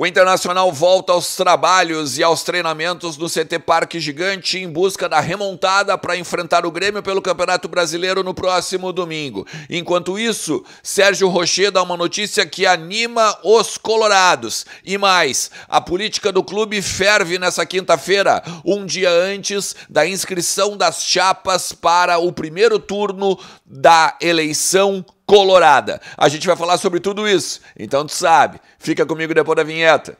O Internacional volta aos trabalhos e aos treinamentos no CT Parque Gigante em busca da remontada para enfrentar o Grêmio pelo Campeonato Brasileiro no próximo domingo. Enquanto isso, Sérgio Rocher dá uma notícia que anima os colorados. E mais, a política do clube ferve nessa quinta-feira, um dia antes da inscrição das chapas para o primeiro turno da eleição colorada. A gente vai falar sobre tudo isso, então tu sabe, fica comigo depois da vinheta.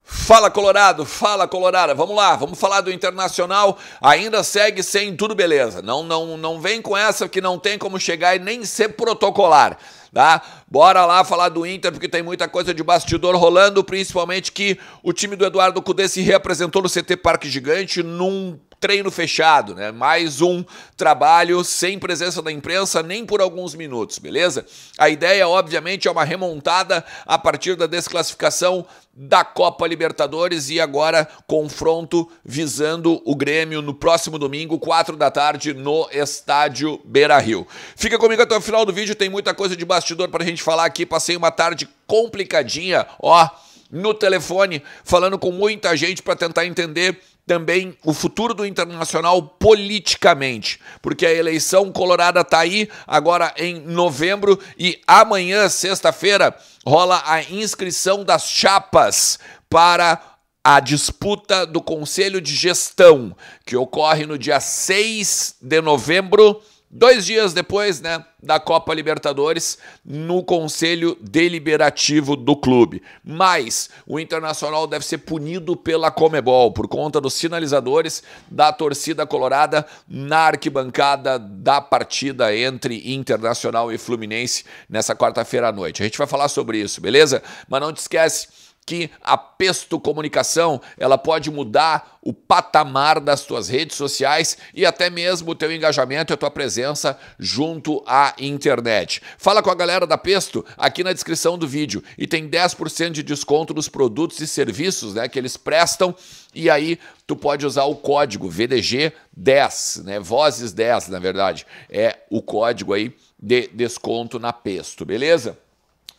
Fala Colorado, fala Colorada, vamos lá, vamos falar do Internacional, ainda segue sem tudo beleza, não vem com essa que não tem como chegar e nem ser protocolar, tá? Bora lá falar do Inter porque tem muita coisa de bastidor rolando, principalmente que o time do Eduardo Cudê se reapresentou no CT Parque Gigante num treino fechado, né? Mais um trabalho sem presença da imprensa nem por alguns minutos, beleza? A ideia, obviamente, é uma remontada a partir da desclassificação da Copa Libertadores e agora confronto visando o Grêmio no próximo domingo, 4 da tarde, no estádio Beira-Rio. Fica comigo até o final do vídeo, tem muita coisa de bastidor pra gente falar aqui. Passei uma tarde complicadinha, ó, no telefone, falando com muita gente para tentar entender também o futuro do Internacional politicamente, porque a eleição colorada tá aí agora em novembro e amanhã, sexta-feira, rola a inscrição das chapas para a disputa do Conselho de Gestão, que ocorre no dia 6 de novembro, 2 dias depois, né, da Copa Libertadores, no Conselho Deliberativo do clube. Mas o Internacional deve ser punido pela Conmebol por conta dos sinalizadores da torcida colorada na arquibancada da partida entre Internacional e Fluminense nessa quarta-feira à noite. A gente vai falar sobre isso, beleza? Mas não te esquece que a Pesto Comunicação, ela pode mudar o patamar das tuas redes sociais e até mesmo o teu engajamento e a tua presença junto à internet. Fala com a galera da Pesto aqui na descrição do vídeo e tem 10% de desconto nos produtos e serviços, né, que eles prestam, e aí tu pode usar o código VDG10, né, Vozes 10, na verdade, é o código aí de desconto na Pesto, beleza?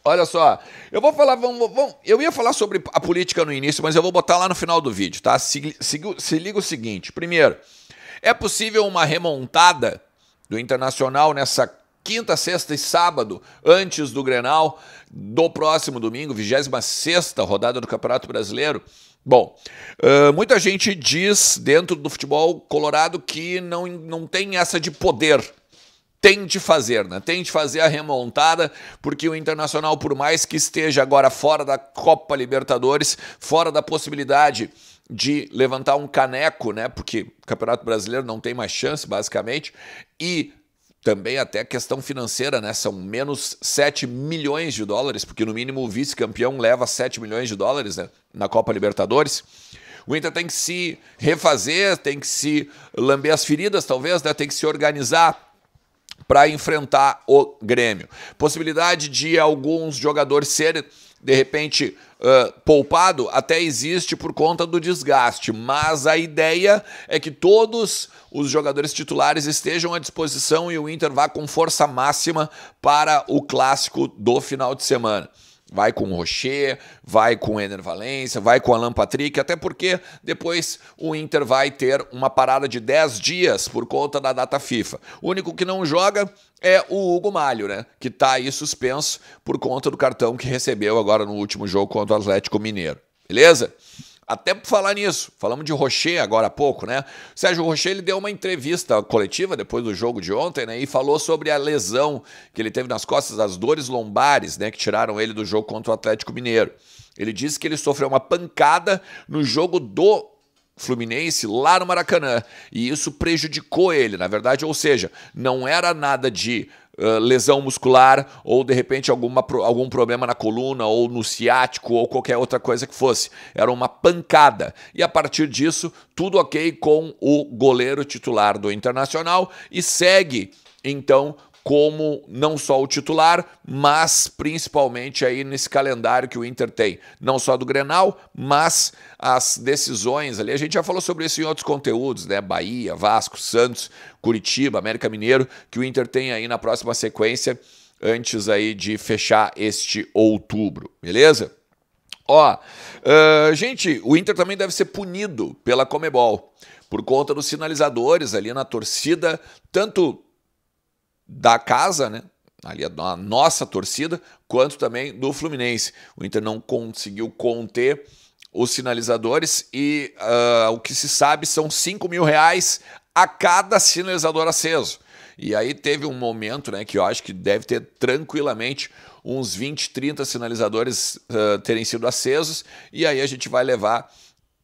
Olha só, eu vou falar, eu ia falar sobre a política no início, mas eu vou botar lá no final do vídeo, tá? Se liga o seguinte, primeiro, é possível uma remontada do Internacional nessa quinta, sexta e sábado, antes do Grenal, do próximo domingo, 26ª rodada do Campeonato Brasileiro? Bom, muita gente diz dentro do futebol colorado que não tem essa de poder. Tem de fazer, né? Tem de fazer a remontada, porque o Internacional, por mais que esteja agora fora da Copa Libertadores, fora da possibilidade de levantar um caneco, né? Porque o Campeonato Brasileiro não tem mais chance, basicamente, e também até a questão financeira, né? São menos 7 milhões de dólares, porque no mínimo o vice-campeão leva 7 milhões de dólares, né, na Copa Libertadores. O Inter tem que se refazer, tem que se lamber as feridas, talvez, né? Tem que se organizar para enfrentar o Grêmio. Possibilidade de alguns jogadores serem, de repente, poupado até existe por conta do desgaste, mas a ideia é que todos os jogadores titulares estejam à disposição e o Inter vá com força máxima para o clássico do final de semana. Vai com o Rocher, vai com o Ener Valencia, vai com o Alan Patrick, até porque depois o Inter vai ter uma parada de 10 dias por conta da data FIFA. O único que não joga é o Hugo Malho, né? Que tá aí suspenso por conta do cartão que recebeu agora no último jogo contra o Atlético Mineiro. Beleza? Até por falar nisso, falamos de Rocher agora há pouco, né? O Sérgio Rocher, ele deu uma entrevista coletiva depois do jogo de ontem, né? E falou sobre a lesão que ele teve nas costas, as dores lombares, né? Que tiraram ele do jogo contra o Atlético Mineiro. Ele disse que ele sofreu uma pancada no jogo do Fluminense lá no Maracanã, e isso prejudicou ele, na verdade, ou seja, não era nada de lesão muscular ou de repente algum problema na coluna ou no ciático ou qualquer outra coisa que fosse, era uma pancada, e a partir disso tudo ok com o goleiro titular do Internacional e segue então como não só o titular, mas principalmente aí nesse calendário que o Inter tem, não só do Grenal, mas as decisões ali, a gente já falou sobre isso em outros conteúdos, né? Bahia, Vasco, Santos, Curitiba, América Mineiro, que o Inter tem aí na próxima sequência, antes aí de fechar este outubro, beleza? Ó, gente, o Inter também deve ser punido pela Conmebol, por conta dos sinalizadores ali na torcida, tanto da casa, né? Ali a nossa torcida, quanto também do Fluminense. O Inter não conseguiu conter os sinalizadores e o que se sabe são R$5.000 a cada sinalizador aceso. E aí teve um momento, né, que eu acho que deve ter tranquilamente uns 20, 30 sinalizadores terem sido acesos, e aí a gente vai levar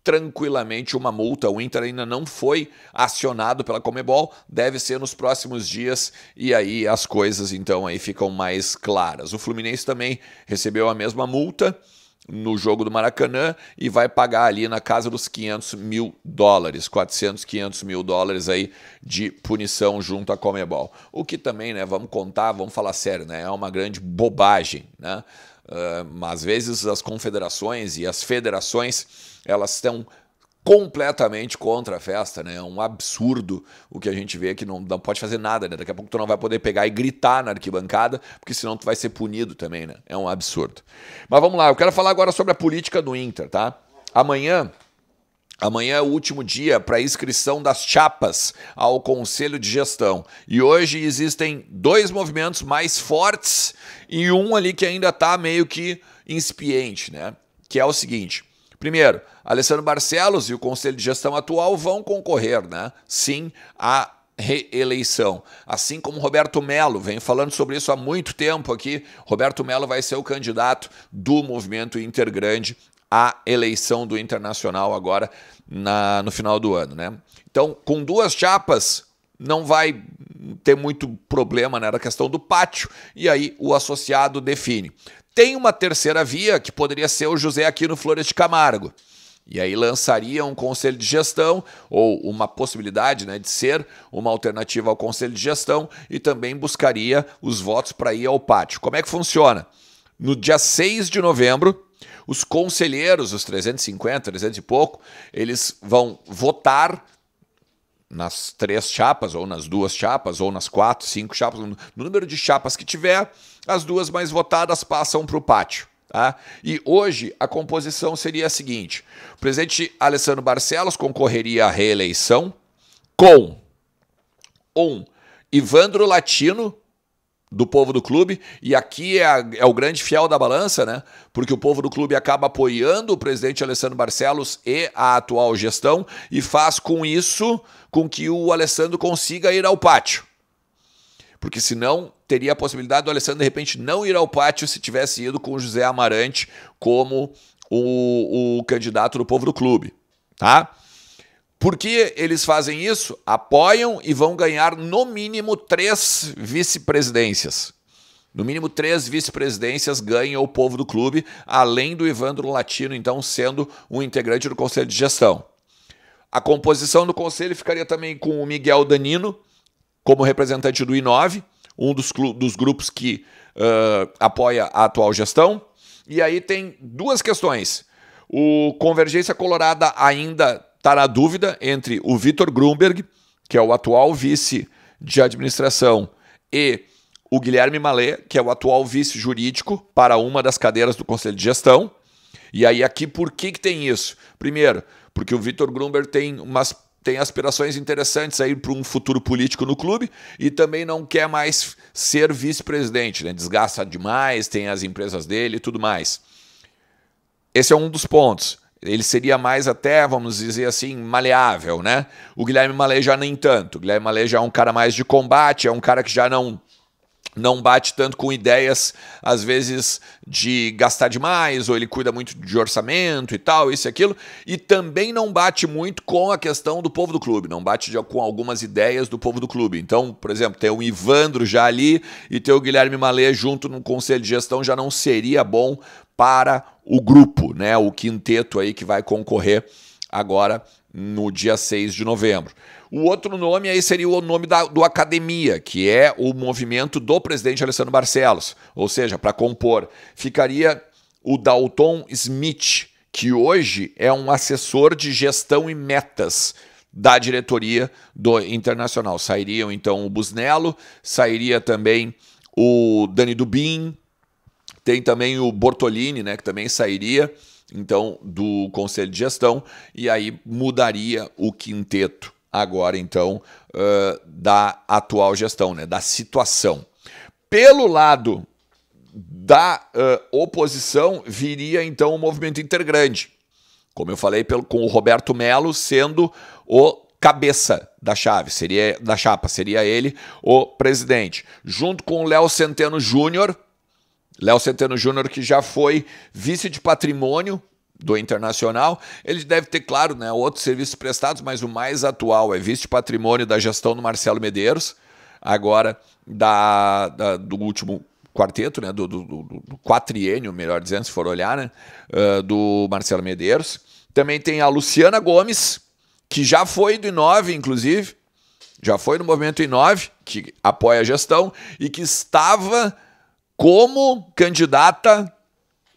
tranquilamente uma multa. O Inter ainda não foi acionado pela Conmebol, deve ser nos próximos dias, e aí as coisas então aí ficam mais claras. O Fluminense também recebeu a mesma multa no jogo do Maracanã e vai pagar ali na casa dos $500 mil, 400, $500 mil aí de punição junto à Conmebol. O que também, né, vamos falar sério, né, é uma grande bobagem, né? Às vezes as confederações e as federações, elas estão completamente contra a festa, né? É um absurdo o que a gente vê, que não pode fazer nada, né? Daqui a pouco tu não vai poder pegar e gritar na arquibancada, porque senão tu vai ser punido também, né? É um absurdo. Mas vamos lá, eu quero falar agora sobre a política do Inter, tá? Amanhã é o último dia para inscrição das chapas ao Conselho de Gestão. E hoje existem dois movimentos mais fortes e um ali que ainda está meio que incipiente, né? Que é o seguinte: primeiro, Alessandro Barcelos e o Conselho de Gestão atual vão concorrer, né? Sim, à reeleição. Assim como Roberto Melo, vem falando sobre isso há muito tempo aqui. Roberto Melo vai ser o candidato do movimento Intergrande à eleição do Internacional agora no final do ano, né? Então, com duas chapas, não vai ter muito problema, né, na questão do pátio, e aí o associado define. Tem uma terceira via, que poderia ser o José Aquino Flores de Camargo. E aí lançaria um conselho de gestão, ou uma possibilidade, né, de ser uma alternativa ao conselho de gestão, e também buscaria os votos para ir ao pátio. Como é que funciona? No dia 6 de novembro, os conselheiros, os 350, 300 e pouco, eles vão votar nas 3 chapas, ou nas 2 chapas, ou nas 4, 5 chapas, no número de chapas que tiver, as 2 mais votadas passam para o pátio. Tá? E hoje a composição seria a seguinte: o presidente Alessandro Barcelos concorreria à reeleição com Ivandro Latino, do Povo do Clube, e aqui é o grande fiel da balança, né? Porque o Povo do Clube acaba apoiando o presidente Alessandro Barcelos e a atual gestão, e faz com isso com que o Alessandro consiga ir ao pátio. Porque senão teria a possibilidade do Alessandro de repente não ir ao pátio se tivesse ido com o José Amarante como o candidato do Povo do Clube, tá? Por que eles fazem isso? Apoiam e vão ganhar no mínimo 3 vice-presidências. No mínimo 3 vice-presidências ganha o Povo do Clube, além do Ivandro Latino, então, sendo um integrante do Conselho de Gestão. A composição do Conselho ficaria também com o Miguel Danino, como representante do I9, um dos grupos que apoia a atual gestão. E aí tem 2 questões. O Convergência Colorada ainda está na dúvida entre o Vitor Grumberg, que é o atual vice de administração, e o Guilherme Malê, que é o atual vice jurídico para uma das cadeiras do Conselho de Gestão. E aí aqui por que tem isso? Primeiro, porque o Vitor Grumberg tem aspirações interessantes aí para um futuro político no clube e também não quer mais ser vice-presidente, né? Desgasta demais, tem as empresas dele e tudo mais. Esse é um dos pontos. Ele seria mais até, vamos dizer assim, maleável, né? O Guilherme Malê já nem tanto. O Guilherme Malê já é um cara mais de combate, é um cara que já não bate tanto com ideias, às vezes, de gastar demais, ou ele cuida muito de orçamento e tal, isso e aquilo, e também não bate muito com a questão do Povo do Clube, não bate com algumas ideias do Povo do Clube. Então, por exemplo, ter o Ivandro já ali e ter o Guilherme Malê junto no Conselho de Gestão já não seria bom para o grupo, né? O quinteto aí que vai concorrer agora no dia 6 de novembro. O outro nome aí seria o nome do Academia, que é o movimento do presidente Alessandro Barcelos. Ou seja, para compor, ficaria o Dalton Smith, que hoje é um assessor de gestão e metas da diretoria do Internacional. Sairiam então o Busnello, sairia também o Dani Dubin, tem também o Bortolini, né, que também sairia então do Conselho de Gestão, e aí mudaria o quinteto agora então da atual gestão, né, da situação. Pelo lado da oposição viria então o Movimento Intergrande, como eu falei, com o Roberto Melo sendo o cabeça da chapa, seria ele o presidente, junto com o Léo Centeno Júnior, que já foi vice de patrimônio do Internacional. Ele deve ter, claro, né, outros serviços prestados, mas o mais atual é vice de patrimônio da gestão do Marcelo Medeiros, agora do último quarteto, né, do quatriênio, melhor dizendo, se for olhar, né, do Marcelo Medeiros. Também tem a Luciana Gomes, que já foi do I9, inclusive, já foi no Movimento I9, que apoia a gestão, e que estava como candidata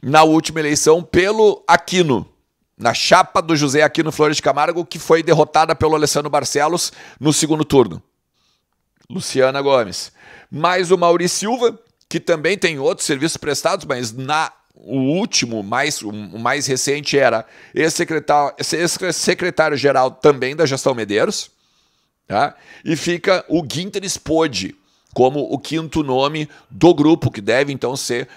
na última eleição pelo Aquino, na chapa do José Aquino Flores de Camargo, que foi derrotada pelo Alessandro Barcelos no segundo turno. Luciana Gomes. Mais o Maurício Silva, que também tem outros serviços prestados, mas o último, o mais recente, era ex-secretário-geral também da gestão Medeiros. Tá? E fica o Guinter Spode como o quinto nome do grupo, que deve então ser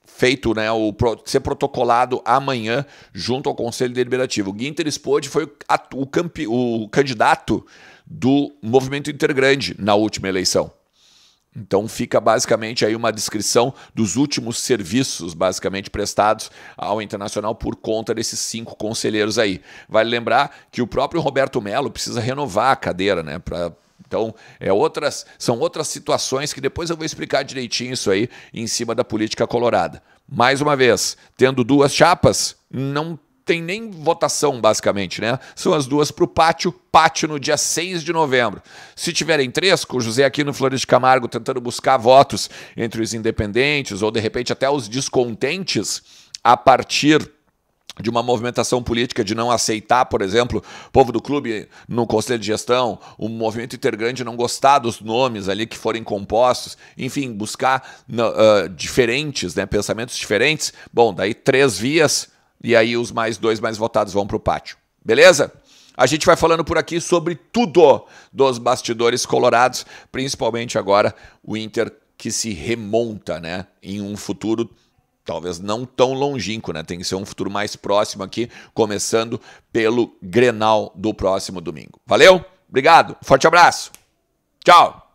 feito, né, ser protocolado amanhã junto ao Conselho Deliberativo. O Guinter Spode foi o candidato do Movimento Intergrande na última eleição. Então fica basicamente aí uma descrição dos últimos serviços basicamente prestados ao Internacional por conta desses 5 conselheiros aí. Vale lembrar que o próprio Roberto Melo precisa renovar a cadeira, né, então, são outras situações que depois eu vou explicar direitinho isso aí em cima da política colorada. Mais uma vez, tendo 2 chapas, não tem nem votação, basicamente, né? São as 2 para o pátio no dia 6 de novembro. Se tiverem 3, com o José Aquino Flores de Camargo tentando buscar votos entre os independentes ou, de repente, até os descontentes a partir de uma movimentação política de não aceitar, por exemplo, o povo do clube no Conselho de Gestão, o Movimento Intergrande não gostar dos nomes ali que forem compostos, enfim, buscar diferentes, né, pensamentos diferentes. Bom, daí 3 vias e aí os 2 mais votados vão para o pátio. Beleza? A gente vai falando por aqui sobre tudo dos bastidores colorados, principalmente agora o Inter que se remonta, né, em um futuro talvez não tão longínquo, né? Tem que ser um futuro mais próximo aqui, começando pelo Grenal do próximo domingo. Valeu? Obrigado. Forte abraço. Tchau.